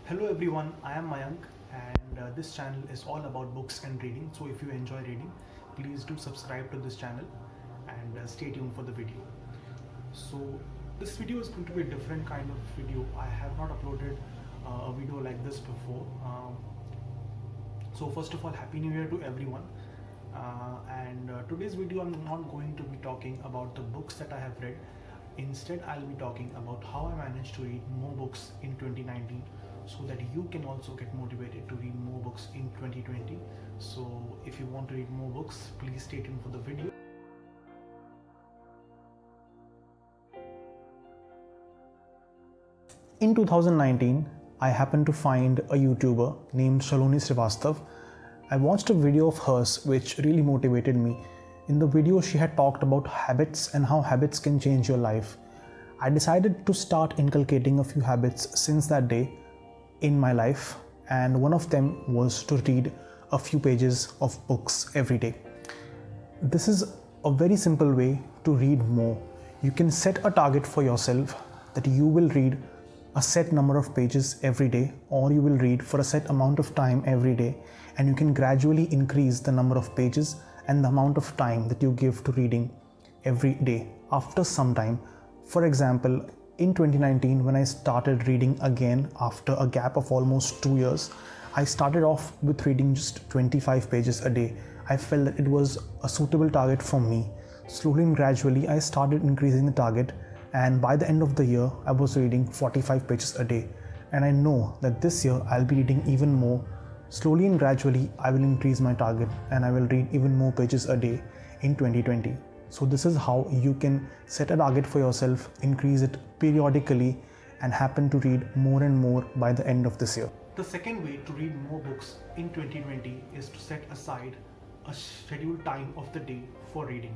Hello everyone, I am Mayank and this channel is all about books and reading. So if you enjoy reading, please do subscribe to this channel and stay tuned for the video. So this video is going to be a different kind of video. I have not uploaded a video like this before. So first of all, Happy New Year to everyone. Today's video I'm not going to be talking about the books that I have read. Instead, I'll be talking about how I managed to read more books in 2019 so that you can also get motivated to read more books in 2020. So if you want to read more books, please stay tuned for the video. In 2019, I happened to find a YouTuber named Shaloni Srivastav. I watched a video of hers which really motivated me. In the video, she had talked about habits and how habits can change your life. I decided to start inculcating a few habits since that day in my life, and one of them was to read a few pages of books every day. This is a very simple way to read more. You can set a target for yourself that you will read a set number of pages every day, or you will read for a set amount of time every day, and you can gradually increase the number of pages and the amount of time that you give to reading every day after some time. For example, in 2019, when I started reading again after a gap of almost 2 years, I started off with reading just 25 pages a day. I felt that it was a suitable target for me. Slowly and gradually, I started increasing the target, and by the end of the year, I was reading 45 pages a day. And I know that this year, I'll be reading even more. Slowly and gradually, I will increase my target and I will read even more pages a day in 2020. So this is how you can set a target for yourself, increase it periodically, and happen to read more and more by the end of this year. The second way to read more books in 2020 is to set aside a scheduled time of the day for reading.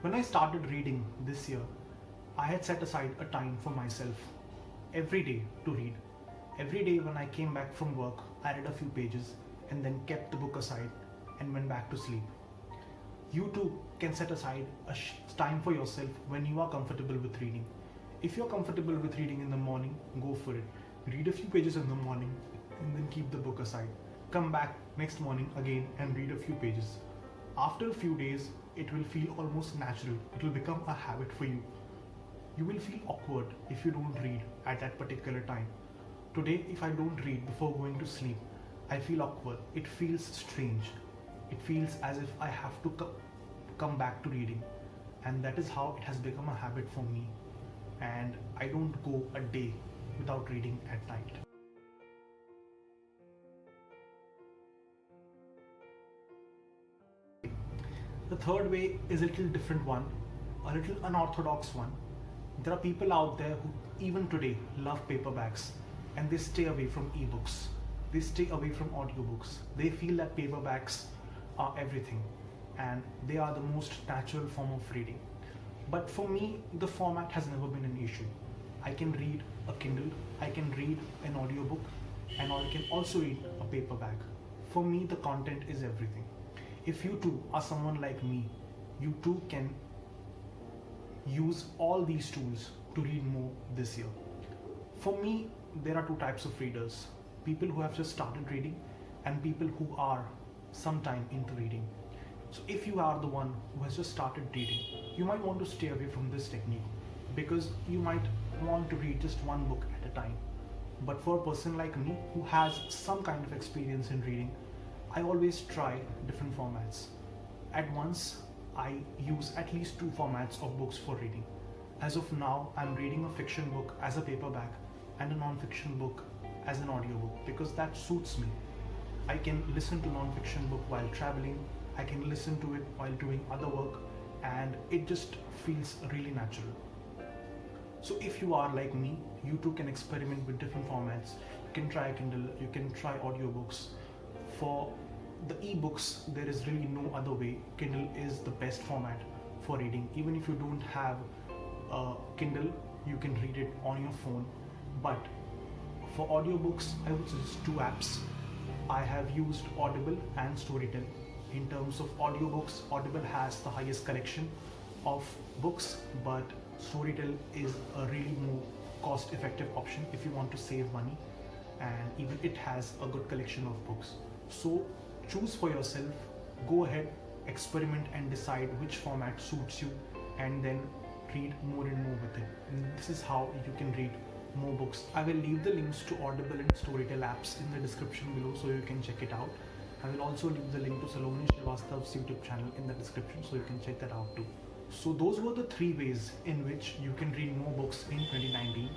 When I started reading this year, I had set aside a time for myself every day to read. Every day when I came back from work, I read a few pages and then kept the book aside and went back to sleep. You too can set aside a time for yourself when you are comfortable with reading. If you're comfortable with reading in the morning, go for it. Read a few pages in the morning and then keep the book aside. Come back next morning again and read a few pages. After a few days, it will feel almost natural. It will become a habit for you. You will feel awkward if you don't read at that particular time. Today, if I don't read before going to sleep, I feel awkward. It feels strange. It feels as if I have to come back to reading. And that is how it has become a habit for me. And I don't go a day without reading at night. The third way is a little different one, a little unorthodox one. There are people out there who even today love paperbacks and they stay away from ebooks. They stay away from audiobooks. They feel that paperbacks are everything and they are the most natural form of reading. But for me, the format has never been an issue. I can read a Kindle, I can read an audiobook, and I can also read a paperback. For me, the content is everything. If you too are someone like me, you too can use all these tools to read more this year. For me, there are two types of readers: people who have just started reading and people who are sometime into reading. So if you are the one who has just started reading, you might want to stay away from this technique because you might want to read just one book at a time. But for a person like me who has some kind of experience in reading, I always try different formats. At once, I use at least 2 formats of books for reading. As of now, I'm reading a fiction book as a paperback and a non-fiction book as an audiobook because that suits me. I can listen to non-fiction book while traveling, I can listen to it while doing other work, and it just feels really natural. So if you are like me, you too can experiment with different formats. You can try Kindle, you can try audiobooks. For the ebooks, there is really no other way. Kindle is the best format for reading. Even if you don't have a Kindle, you can read it on your phone. But for audiobooks, I would suggest 2 apps. I have used Audible and Storytel. In terms of audiobooks, Audible has the highest collection of books, but Storytel is a really more cost effective option if you want to save money, and even it has a good collection of books. So choose for yourself, go ahead, experiment and decide which format suits you, and then read more and more with it. And this is how you can read more books. I will leave the links to Audible and Storytel apps in the description below so you can check it out. I will also leave the link to Saloni Srivastav's YouTube channel in the description so you can check that out too. So those were the 3 ways in which you can read more books in 2019.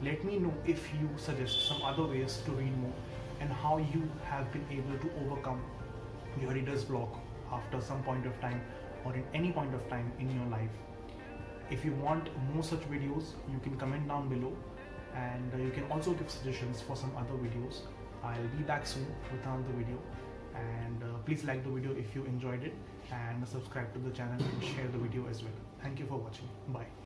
Let me know if you suggest some other ways to read more and how you have been able to overcome your reader's block after some point of time or in any point of time in your life. If you want more such videos, you can comment down below, and you can also give suggestions for some other videos. I'll be back soon with another video, and please like the video if you enjoyed it, and subscribe to the channel and share the video as well. Thank you for watching. Bye.